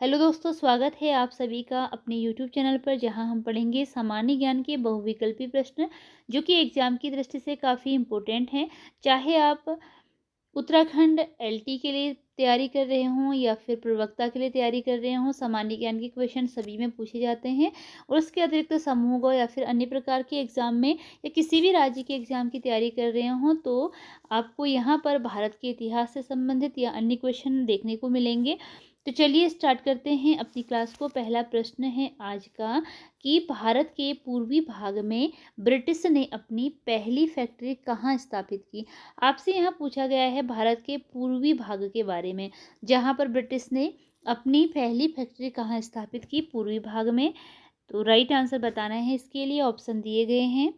Hello दोस्तों, स्वागत है आप सभी का अपने यूट्यूब चैनल पर, जहां हम पढ़ेंगे सामान्य ज्ञान के बहुविकल्पी प्रश्न जो कि एग्जाम की दृष्टि से काफ़ी इम्पोर्टेंट हैं। चाहे आप उत्तराखंड एलटी के लिए तैयारी कर रहे हों या फिर प्रवक्ता के लिए तैयारी कर रहे हों, सामान्य ज्ञान के क्वेश्चन सभी में पूछे जाते हैं। और उसके अतिरिक्त समूह ग या फिर अन्य प्रकार के एग्ज़ाम में या किसी भी राज्य के एग्ज़ाम की तैयारी कर रहे हों तो आपको यहाँ पर भारत के इतिहास से संबंधित या अन्य क्वेश्चन देखने को मिलेंगे। तो चलिए स्टार्ट करते हैं अपनी क्लास को। पहला प्रश्न है आज का कि भारत के पूर्वी भाग में ब्रिटिश ने अपनी पहली फैक्ट्री कहाँ स्थापित की। आपसे यहाँ पूछा गया है भारत के पूर्वी भाग के बारे में, जहाँ पर ब्रिटिश ने अपनी पहली फैक्ट्री कहाँ स्थापित की, पूर्वी भाग में। तो राइट आंसर बताना है, इसके लिए ऑप्शन दिए गए हैं।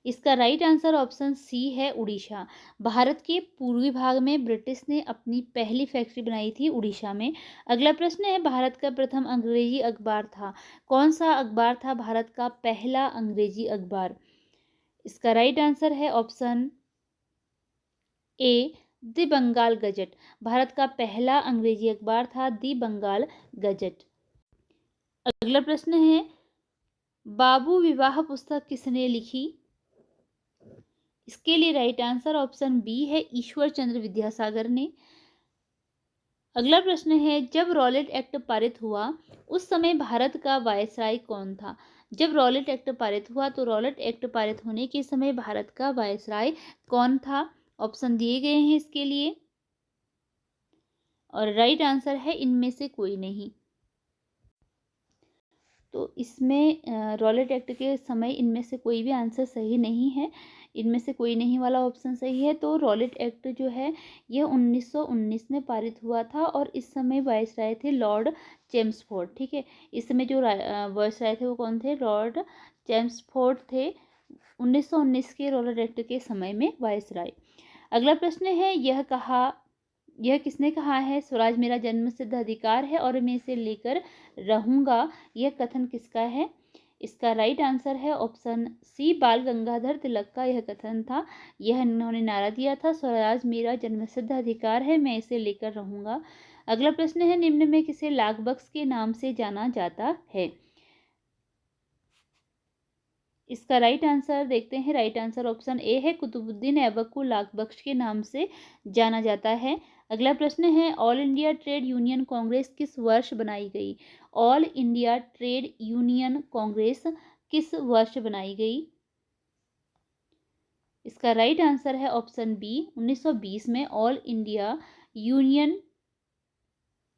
इसका राइट आंसर ऑप्शन सी है, उड़ीसा। भारत के पूर्वी भाग में ब्रिटिश ने अपनी पहली फैक्ट्री बनाई थी उड़ीसा में। अगला प्रश्न है, भारत का प्रथम अंग्रेजी अखबार था। कौन सा अखबार था भारत का पहला अंग्रेजी अखबार? इसका राइट आंसर है option A, the Bengal gazette. भारत का पहला अंग्रेजी अखबार था द बंगाल गजट। अगला प्रश्न है, बाबू विवाह पुस्तक किसने लिखी? इसके लिए राइट आंसर ऑप्शन बी है, ईश्वर चंद्र विद्यासागर ने। अगला प्रश्न है, जब रॉलेट एक्ट पारित हुआ उस समय भारत का वायसराय कौन था? जब रॉलेट एक्ट पारित हुआ तो रॉलेट एक्ट पारित होने के समय भारत का वायसराय कौन था? ऑप्शन दिए गए हैं इसके लिए, और राइट आंसर है इनमें से कोई नहीं। तो इसमें रॉलेट एक्ट के समय इनमें से कोई भी आंसर सही नहीं है। इनमें से कोई नहीं वाला ऑप्शन सही है। तो रॉलेट एक्ट जो है यह 1919 में पारित हुआ था और इस समय वायसराय थे लॉर्ड चेम्सफोर्ड। ठीक है, इस समय जो वायसराय थे वो कौन थे? लॉर्ड चेम्सफोर्ड थे 1919 के रॉलेट एक्ट के समय में वायसराय। अगला प्रश्न है, यह किसने कहा है स्वराज मेरा जन्मसिद्ध अधिकार है और मैं इसे लेकर रहूंगा? यह कथन किसका है? इसका राइट आंसर है ऑप्शन सी, बाल गंगाधर तिलक का यह कथन था। यह इन्होंने नारा दिया था, स्वराज मेरा जन्मसिद्ध अधिकार है, मैं इसे लेकर रहूंगा। अगला प्रश्न है, निम्न में किसे लाख बख्श के नाम से जाना जाता है? इसका राइट आंसर देखते हैं। राइट आंसर ऑप्शन ए है, कुतुबुद्दीन ऐबक को लाख बख्श के नाम से जाना जाता है। अगला प्रश्न है, all India trade union Congress किस वर्ष बनाई गई? All India trade union Congress किस वर्ष बनाई गई? इसका राइट आंसर है ऑप्शन बी, 1920 में all India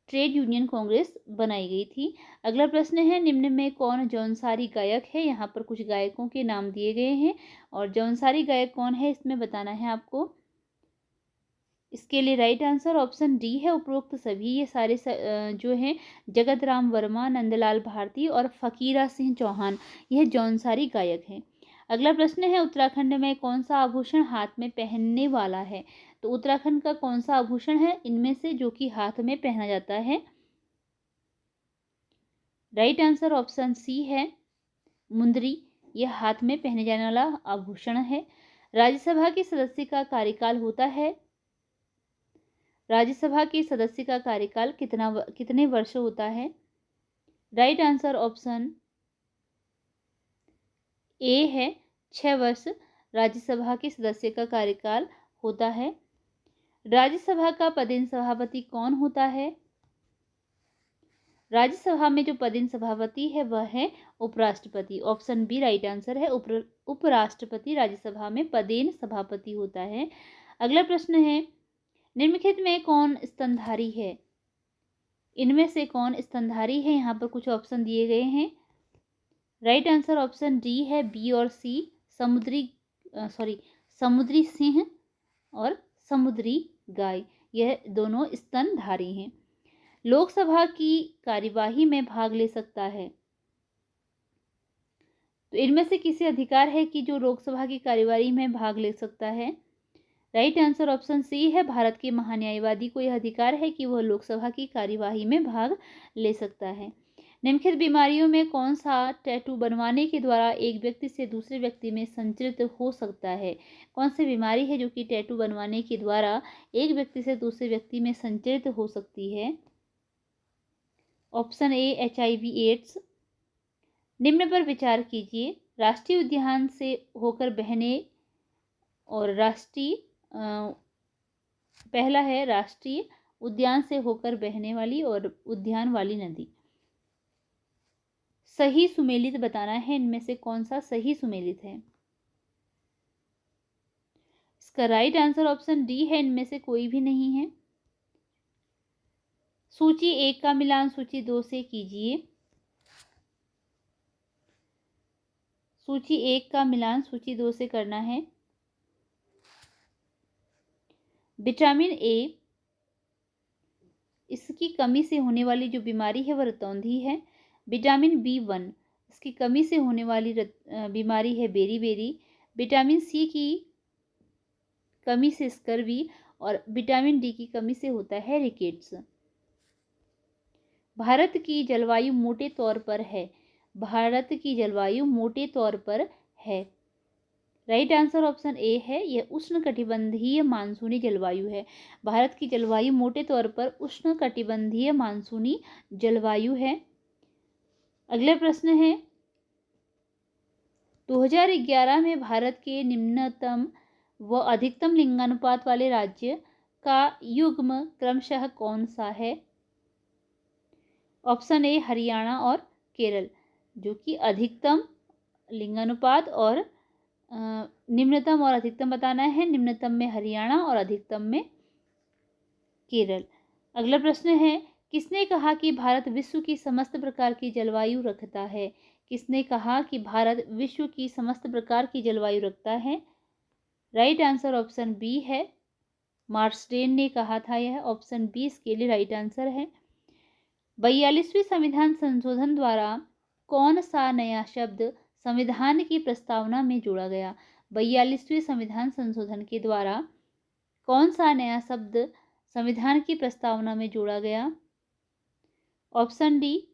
trade union Congress बनाई गई थी। अगला प्रश्न है, निम्न में कौन जौनसारी गायक है? यहाँ पर कुछ गायकों के नाम दिए गए हैं और जौनसारी गायक कौन है इसमें बताना है आपको। इसके लिए राइट आंसर ऑप्शन डी है, उपरोक्त सभी। ये सारे जो हैं जगत राम वर्मा, नंदलाल भारती और फकीरा सिंह चौहान, यह जौनसारी गायक हैं। अगला प्रश्न है, उत्तराखंड में कौन सा आभूषण हाथ में पहनने वाला है? तो उत्तराखंड का कौन सा आभूषण है इनमें से जो कि हाथ में पहना जाता है? राइट आंसर ऑप्शन सी है, मुंदरी। यह हाथ में पहने जाने वाला आभूषण है। राज्यसभा के सदस्य का कार्यकाल होता है, राज्यसभा के सदस्य का कार्यकाल कितने वर्ष होता है? राइट आंसर ऑप्शन ए है, 6 वर्ष राज्यसभा के सदस्य का कार्यकाल होता है। राज्यसभा का पदेन सभापति कौन होता है? राज्यसभा में जो पदेन सभापति है वह है उपराष्ट्रपति। ऑप्शन बी राइट आंसर है, उपराष्ट्रपति राज्यसभा में पदेन सभापति होता है। अगला प्रश्न है, निम्नलिखित में कौन स्तनधारी है? इनमें से कौन स्तनधारी है? यहाँ पर कुछ ऑप्शन दिए गए हैं। राइट आंसर ऑप्शन डी है, बी और सी, समुद्री सिंह और समुद्री गाय, यह दोनों स्तनधारी हैं। लोकसभा की कार्यवाही में भाग ले सकता है, तो इनमें से किसे अधिकार है कि जो लोकसभा की कार्यवाही में भाग ले सकता है? राइट आंसर ऑप्शन सी है, भारत के महान्यायवादी को यह अधिकार है कि वह लोकसभा की कार्यवाही में भाग ले सकता है। निम्नलिखित बीमारियों में कौन सा टैटू बनवाने के द्वारा एक व्यक्ति से दूसरे व्यक्ति में संचरित हो सकता है? कौन सी बीमारी है जो कि टैटू बनवाने के द्वारा एक व्यक्ति से दूसरे व्यक्ति में संचरित हो सकती है? Option A HIV AIDS. निम्न पर विचार कीजिए। राष्ट्रीय उद्यान से होकर बहने और पहला है राष्ट्रीय उद्यान से होकर बहने वाली और उद्यान वाली नदी। सही सुमेलित बताना है, इनमें से कौन सा सही सुमेलित है। इसका राइट आंसर ऑप्शन डी है, इनमें से कोई भी नहीं है। सूची 1 का मिलान सूची 2 से कीजिए। सूची 1 का मिलान सूची 2 से करना है। विटामिन ए, इसकी कमी से होने वाली जो बीमारी है वह रतौंधी है। विटामिन B1, इसकी कमी से होने वाली बीमारी है बेरी। विटामिन सी की कमी से स्कर्वी और विटामिन डी की कमी से होता है रिकेट्स। भारत की जलवायु मोटे तौर पर है। भारत की जलवायु मोटे तौर पर है। राइट आंसर ऑप्शन ए है, यह उष्णकटिबंधीय मानसूनी जलवायु है। भारत की जलवायु मोटे तौर पर उष्णकटिबंधीय मानसूनी जलवायु है। अगला प्रश्न है 2011 में भारत के निम्नतम व अधिकतम लिंगानुपात वाले राज्य का युग्म क्रमशः कौन सा है? ऑप्शन ए हरियाणा और केरल, जो कि अधिकतम लिंगानुपात और निम्नतम और अधिकतम बताना है। निम्नतम में हरियाणा और अधिकतम में केरल। अगला प्रश्न है किसने कहा कि भारत विश्व की समस्त प्रकार की जलवायु रखता है? किसने कहा कि भारत विश्व की समस्त प्रकार की जलवायु रखता है? राइट आंसर ऑप्शन बी है, मार्सडेन ने कहा था यह। ऑप्शन बी इसके लिए राइट आंसर है। 42वें संविधान संशोधन द्वारा कौन सा नया शब्द संविधान की प्रस्तावना में जोड़ा गया? 42वें संविधान संशोधन के द्वारा कौन सा नया शब्द संविधान की प्रस्तावना में जोड़ा गया? ऑप्शन डी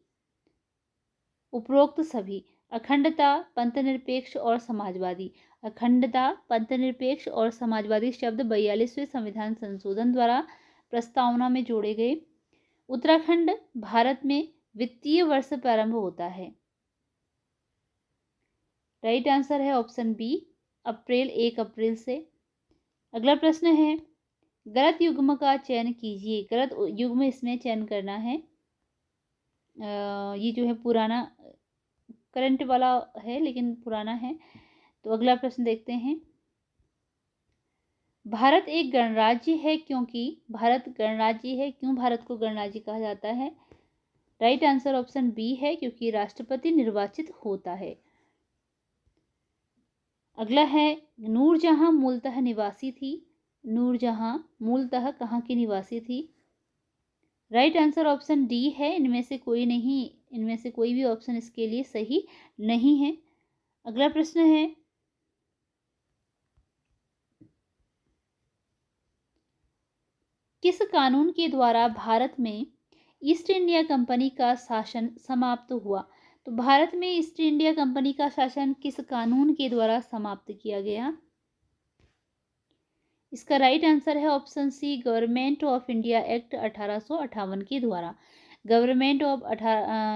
उपरोक्त सभी। अखंडता, पंथनिरपेक्ष और समाजवादी। अखंडता, पंथनिरपेक्ष और समाजवादी शब्द 42वें संविधान संशोधन द्वारा प्रस्तावना में जोड़े गए। उत्तराखंड भारत में वित्तीय वर्ष प्रारंभ होता है। राइट आंसर है ऑप्शन बी, 1 अप्रैल से। अगला प्रश्न है गलत युग्म का चयन कीजिए। गलत युग्म इसमें चयन करना है। ये जो है पुराना करंट वाला है लेकिन पुराना है। तो अगला प्रश्न देखते हैं। भारत एक गणराज्य है क्योंकि भारत गणराज्य है, क्यों भारत को गणराज्य कहा जाता है? राइट आंसर ऑप्शन बी है, क्योंकि राष्ट्रपति निर्वाचित होता है। अगला है नूरजहां मूलतः निवासी थी। नूरजहां मूलतः कहाँ की निवासी थी? राइट आंसर ऑप्शन डी है, इनमें से कोई भी ऑप्शन इसके लिए सही नहीं है। अगला प्रश्न है किस कानून के द्वारा भारत में ईस्ट इंडिया कंपनी का शासन समाप्त हुआ? तो भारत में ईस्ट इंडिया कंपनी का शासन किस कानून के द्वारा समाप्त किया गया? इसका राइट आंसर है option C, government of India act 1858 के द्वारा। गवर्नमेंट ऑफ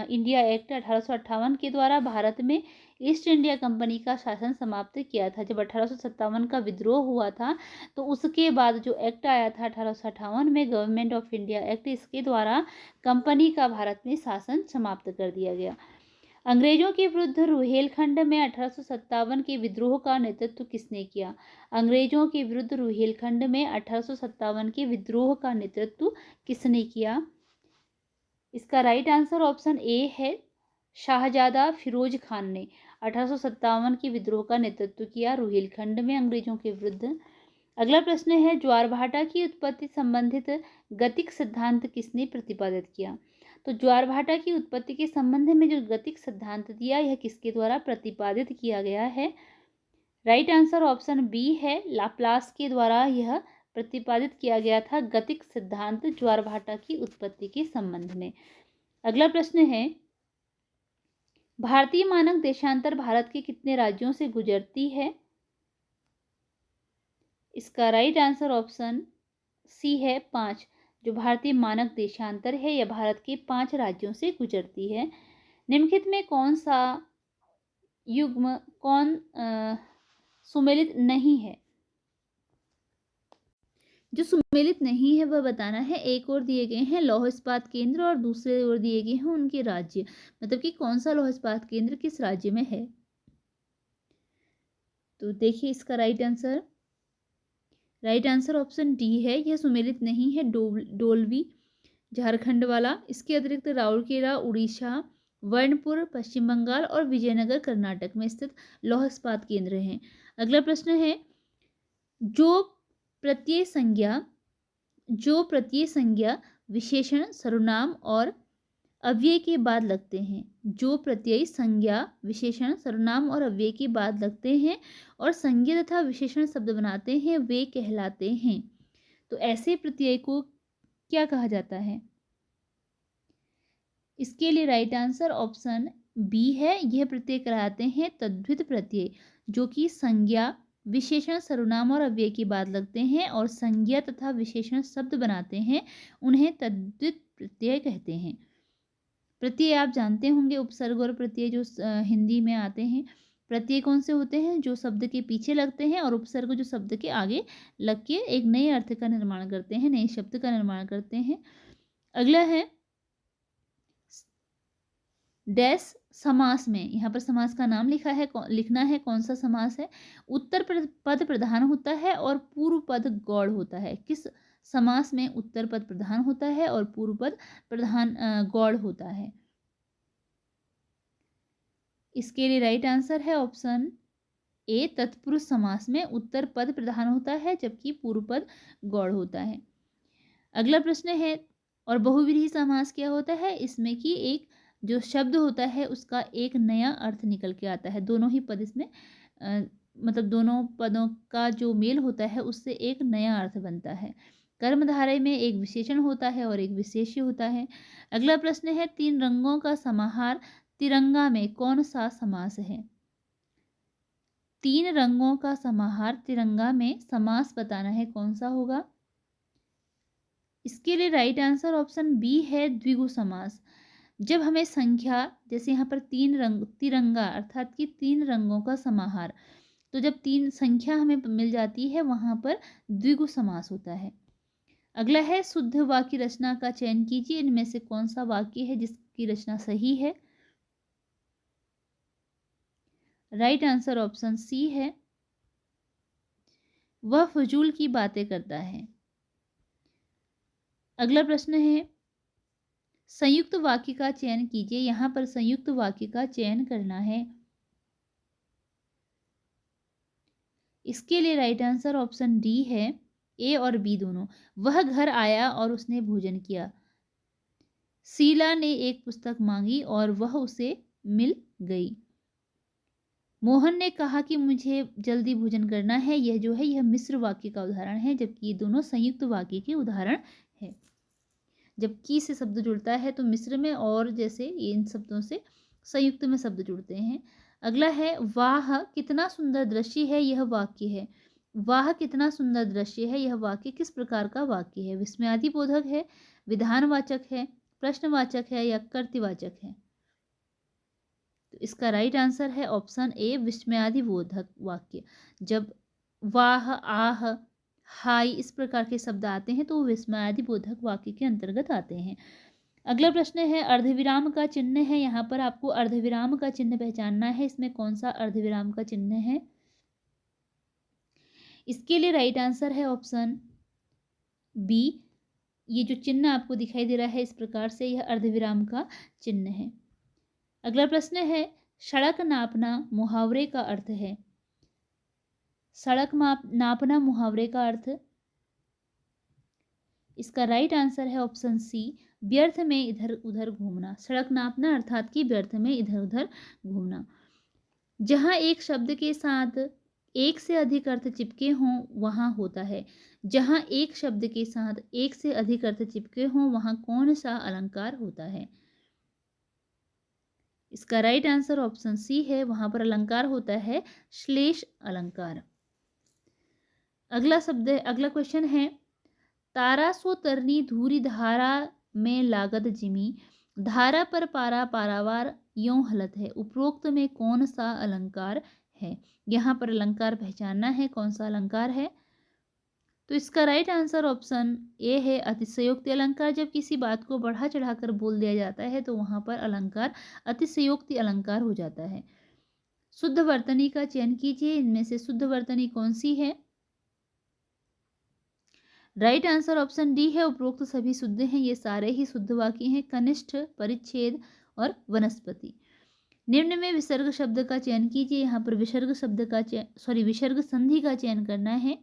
इंडिया एक्ट 1858 के द्वारा भारत में ईस्ट इंडिया कंपनी का शासन समाप्त किया था। जब 1857 का विद्रोह हुआ था तो उसके बाद जो एक्ट आया था 1858 में, गवर्नमेंट ऑफ इंडिया एक्ट, इसके द्वारा कंपनी का भारत में शासन समाप्त कर दिया गया। अंग्रेजों के विरुद्ध रुहेलखंड में 1857 के विद्रोह का नेतृत्व किसने किया? अंग्रेजों के विरुद्ध रुहेलखंड में 1857 के विद्रोह का नेतृत्व किसने किया? इसका राइट आंसर ऑप्शन ए है, शाहजादा फिरोज खान ने 1857 के विद्रोह का नेतृत्व किया रुहेलखंड में अंग्रेजों के विरुद्ध। अगला प्रश्न है ज्वारभाटा की उत्पत्ति संबंधित गतिक सिद्धांत किसने प्रतिपादित किया? तो ज्वारभाटा की उत्पत्ति के संबंध में जो गतिक सिद्धांत दिया यह किसके द्वारा प्रतिपादित किया गया है? राइट आंसर ऑप्शन बी है, लाप्लास के द्वारा यह प्रतिपादित किया गया था गतिक सिद्धांत ज्वारभाटा की उत्पत्ति के संबंध में। अगला प्रश्न है भारतीय मानक देशांतर भारत के कितने राज्यों से गुजरती है? इसका राइट आंसर ऑप्शन सी है 5। जो भारतीय मानक देशांतर है यह भारत के 5 राज्यों से गुजरती है। निम्नलिखित में कौन सा युग्म सुमेलित नहीं है? जो सुमेलित नहीं है वह बताना है। एक ओर दिए गए हैं लौह इस्पात केंद्र और दूसरे ओर दिए गए हैं उनके राज्य, मतलब कि कौन सा लौह इस्पात केंद्र किस राज्य में है। तो देखिए इसका राइट आंसर ऑप्शन डी है। यह सुमेलित नहीं है। डोलवी झारखंड वाला, इसके अतिरिक्त राउरकेला उड़ीसा, वर्णपुर पश्चिम बंगाल और विजयनगर कर्नाटक में स्थित लौह इस्पात केंद्र हैं। अगला प्रश्न है, जो प्रत्यय संज्ञा विशेषण सर्वनाम और अव्यय के बाद लगते हैं, जो प्रत्यय संज्ञा विशेषण सर्वनाम और अव्यय के बाद लगते हैं और संज्ञा तथा विशेषण शब्द बनाते हैं, वे कहलाते हैं। तो ऐसे प्रत्यय को क्या कहा जाता है? इसके लिए राइट आंसर ऑप्शन बी है। यह प्रत्यय कहलाते हैं तद्धित प्रत्यय, जो कि संज्ञा विशेषण सर्वनाम और अव्यय के बाद लगते हैं और संज्ञा तथा विशेषण शब्द बनाते हैं, उन्हें तद्धित प्रत्यय कहते हैं। प्रत्यय आप जानते होंगे, उपसर्ग और प्रत्यय जो हिंदी में आते हैं। प्रत्यय कौन से होते हैं? जो शब्द के पीछे लगते हैं, और उपसर्ग जो शब्द के आगे लग के एक नए अर्थ का निर्माण करते हैं, नए शब्द का निर्माण करते हैं। अगला है डैश समास में, यहाँ पर समास का नाम लिखना है कौन सा समास है। उत्तर पद प्रधान होता है और पूर्व पद गौड़ होता है। किस समास में उत्तर पद प्रधान होता है और पूर्व पद प्रधान गौड़ होता है? इसके लिए राइट आंसर है ऑप्शन ए। तत्पुरुष समास में उत्तर पद प्रधान होता है जबकि पूर्व पद गौड़ होता है। अगला प्रश्न है, और बहुव्रीहि समास क्या होता है? इसमें कि एक जो शब्द होता है उसका एक नया अर्थ निकल के आता है। दोनों ही पद इसमें मतलब दोनों पदों का जो मेल होता है उससे एक नया अर्थ बनता है। कर्मधारय में एक विशेषण होता है और एक विशेष्य होता है। अगला प्रश्न है, 3 रंगों का समाहार तिरंगा में कौन सा समास है? 3 रंगों का समाहार तिरंगा में समास बताना है, कौन सा होगा? इसके लिए राइट आंसर ऑप्शन बी है, द्विगु समास। जब हमें संख्या, जैसे यहाँ पर 3 रंग, तिरंगा अर्थात कि 3 रंगों का समाहार, तो जब 3 संख्या हमें मिल जाती है वहाँ पर द्विगु समास होता है। अगला है, शुद्ध वाक्य रचना का चयन कीजिए। इनमें से कौन सा वाक्य है जिसकी रचना सही है? राइट आंसर ऑप्शन सी है, वह फजूल की बातें करता है। अगला प्रश्न है, संयुक्त वाक्य का चयन कीजिए। यहाँ पर संयुक्त वाक्य का चयन करना है। इसके लिए राइट आंसर ऑप्शन डी है, ए और बी दोनों। वह घर आया और उसने भोजन किया। शीला ने एक पुस्तक मांगी और वह उसे मिल गई। मोहन ने कहा कि मुझे जल्दी भोजन करना है। यह जो है यह मिश्र वाक्य का उदाहरण है, जबकि ये दोनों संयुक्त वाक्य के उदाहरण है। जब की से शब्द जुड़ता है तो मिश्र में, और जैसे इन शब्दों से संयुक्त में शब्द जुड़ते हैं। अगला है, वाह कितना सुंदर दृश्य है, यह वाक्य है। वाह कितना सुंदर दृश्य है, यह वाक्य किस प्रकार का वाक्य है? विस्मयादिबोधक है, विधानवाचक है, प्रश्नवाचक है या कर्तृवाचक है? तो इसका राइट आंसर है ऑप्शन ए, विस्मयादिबोधक वाक्य। जब वाह, आह, हाय इस प्रकार के शब्द आते हैं तो वो विस्मयादिबोधक वाक्य के अंतर्गत आते हैं। अगला प्रश्न है, अर्धविराम का चिन्ह है। यहाँ पर आपको अर्धविराम का चिन्ह पहचानना है। इसमें कौन सा अर्धविराम का चिन्ह है? इसके लिए राइट आंसर है ऑप्शन बी। ये जो चिन्ह आपको दिखाई दे रहा है इस प्रकार से, यह अर्धविराम का चिन्ह है। अगला प्रश्न है, सड़क नापना मुहावरे का अर्थ है। सड़क नापना मुहावरे का अर्थ, इसका राइट आंसर है ऑप्शन सी, व्यर्थ में इधर उधर घूमना। सड़क नापना अर्थात कि व्यर्थ में इधर उधर घूमना। जहाँ एक शब्द के साथ एक से अधिक अर्थ चिपके हों वहाँ होता है। जहाँ एक शब्द के साथ एक से अधिक अर्थ चिपके हों वहाँ कौन सा अलंकार होता है? इसका राइट आंसर ऑप्शन सी है, वहां पर अलंकार होता है श्लेष अलंकार। अगला क्वेश्चन है, तारा सो तरनी धूरी धारा में लागत जिमी, धारा पर पारा पारावार यों हलत है, उपरोक्त में कौन सा अलंकार है। यहाँ पर अलंकार पहचानना है, कौन सा अलंकार है। तो इसका राइट आंसर ऑप्शन ए है, अतिशयोक्ति अलंकार। जब किसी बात को बढ़ा चढ़ाकर बोल दिया जाता है तो वहां पर अलंकार अतिशयोक्ति अलंकार हो जाता है। शुद्ध वर्तनी का चयन कीजिए, इनमें से शुद्ध वर्तनी कौन सी है। राइट आंसर ऑप्शन डी है, उपरोक्त सभी शुद्ध हैं, ये सारे ही शुद्ध वाक्य हैं। कनिष्ठ, परिच्छेद और वनस्पति। निम्न में विसर्ग शब्द का चयन कीजिए, यहाँ पर विसर्ग शब्द का विसर्ग संधि का चयन करना है।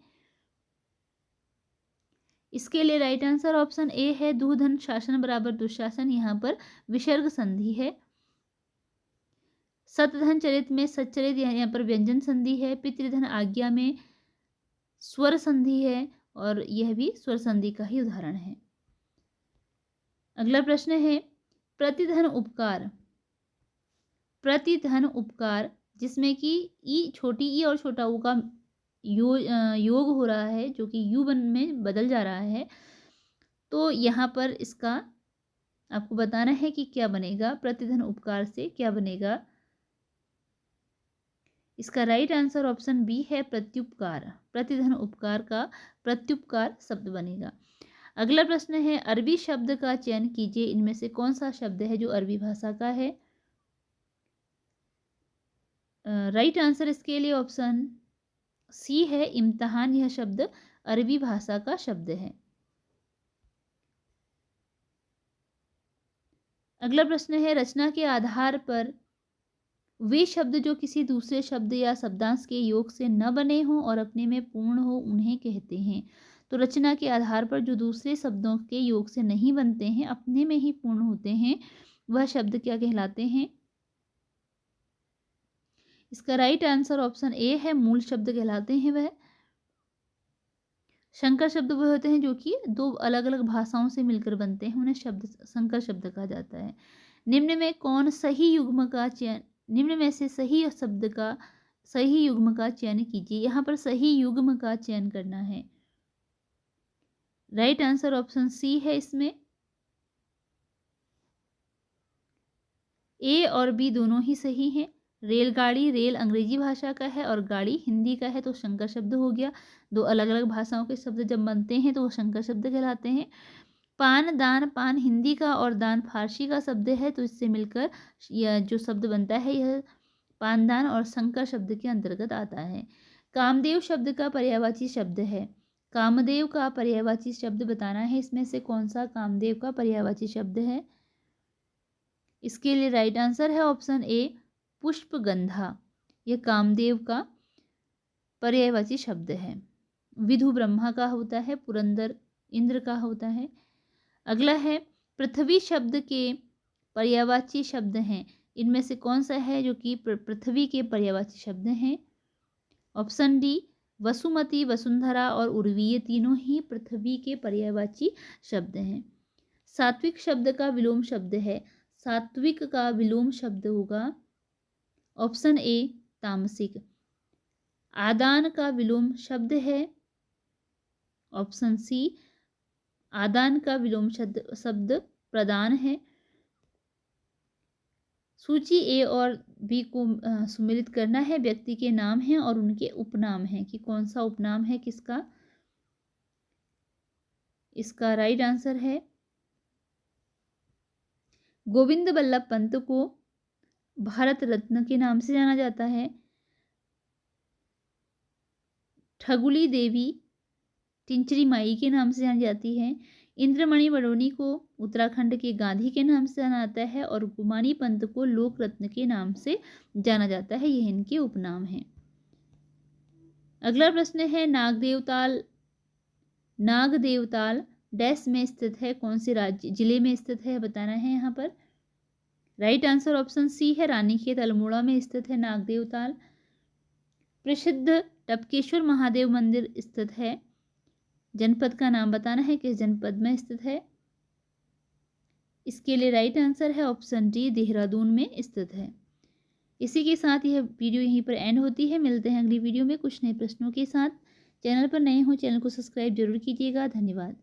इसके लिए राइट आंसर ऑप्शन ए है, दुधन शासन बराबर दुशासन, यहाँ पर विसर्ग संधि है। सतधन चरित में सच्चरित, यहाँ पर व्यंजन संधि है। पितृधन आज्ञा में स्वर संधि है और यह भी स्वर संधि का ही उदाहरण है। अगला प्रश्न है, प्रतिधन उपकार। प्रतिधन उपकार जिसमें कि ई, छोटी ई और छोटा ऊ का योग हो रहा है, जो कि यू में बदल जा रहा है। तो यहाँ पर इसका आपको बताना है कि क्या बनेगा, प्रतिधन उपकार से क्या बनेगा। इसका राइट आंसर ऑप्शन बी है, प्रत्युपकार। प्रतिधन उपकार का प्रत्युपकार शब्द बनेगा। अगला प्रश्न है, अरबी शब्द का चयन कीजिए, इनमें से कौन सा शब्द है जो अरबी भाषा का है। राइट आंसर इसके लिए ऑप्शन सी है, इम्तिहान। यह शब्द अरबी भाषा का शब्द है। अगला प्रश्न है, रचना के आधार पर वे शब्द जो किसी दूसरे शब्द या शब्दांश के योग से न बने हों और अपने में पूर्ण हो, उन्हें कहते हैं। तो रचना के आधार पर जो दूसरे शब्दों के योग से नहीं बनते हैं, अपने में ही पूर्ण होते हैं, वह शब्द क्या कहलाते हैं। इसका राइट आंसर ऑप्शन ए है, मूल शब्द कहलाते हैं वह। संकर शब्द वह होते हैं जो कि दो अलग अलग भाषाओं से मिलकर बनते हैं, उन्हें संकर शब्द कहा जाता है। निम्न में कौन सही युग्म का चयन, निम्न में से सही शब्द का सही युग्म का चयन कीजिए। यहाँ पर सही युग्म का चयन करना है। राइट आंसर ऑप्शन सी है, इसमें ए और बी दोनों ही सही हैं। रेलगाड़ी, रेल अंग्रेजी भाषा का है और गाड़ी हिंदी का है, तो संकर शब्द हो गया। दो अलग अलग भाषाओं के शब्द जब बनते हैं तो वो संकर शब्द कहलाते हैं। पान, दान, पान हिंदी का और दान फारसी का शब्द है, तो इससे मिलकर यह जो शब्द बनता है यह पानदान और संकर शब्द के अंतर्गत आता है। कामदेव शब्द का पर्यायवाची शब्द है। कामदेव का पर्यायवाची शब्द बताना है, इसमें से कौन सा कामदेव का पर्यायवाची शब्द है। इसके लिए राइट आंसर है ऑप्शन ए, पुष्पगंधा। यह कामदेव का पर्यायवाची शब्द है। विधु ब्रह्मा का होता है, पुरंदर इंद्र का होता है। अगला है, पृथ्वी शब्द के पर्यायवाची शब्द हैं, इनमें से कौन सा है जो कि पृथ्वी के पर्यायवाची शब्द हैं। ऑप्शन डी, वसुमती, वसुंधरा और उर्वी, ये तीनों ही पृथ्वी के पर्यायवाची शब्द हैं। सात्विक शब्द का विलोम शब्द है। सात्विक का विलोम शब्द होगा ऑप्शन ए, तामसिक। आदान का विलोम शब्द है ऑप्शन सी, आदान का विलोम शब्द प्रदान है। सूची ए और बी को सुमेलित करना है। व्यक्ति के नाम हैं और उनके उपनाम हैं, कि कौन सा उपनाम है किसका। इसका राइट आंसर है, गोविंद बल्लभ पंत को भारत रत्न के नाम से जाना जाता है। ठगुली देवी टिंचरी माई के नाम से जानी जाती है। इंद्रमणि बडोनी को उत्तराखंड के गांधी के नाम से जाना जाता है और गुमानी पंत को लोक रत्न के नाम से जाना जाता है। यह इनके उपनाम हैं। अगला प्रश्न है, नागदेवताल डैश में स्थित है, कौन से राज्य जिले में स्थित है बताना है। यहाँ पर राइट आंसर ऑप्शन सी है, रानीखेत अल्मोड़ा में स्थित है नागदेवताल। प्रसिद्ध टपकेश्वर महादेव मंदिर स्थित है, जनपद का नाम बताना है, किस जनपद में स्थित है। इसके लिए राइट आंसर है ऑप्शन डी, देहरादून में स्थित है। इसी के साथ यह वीडियो यहीं पर एंड होती है। मिलते हैं अगली वीडियो में कुछ नए प्रश्नों के साथ। चैनल पर नए हो चैनल को सब्सक्राइब जरूर कीजिएगा। धन्यवाद।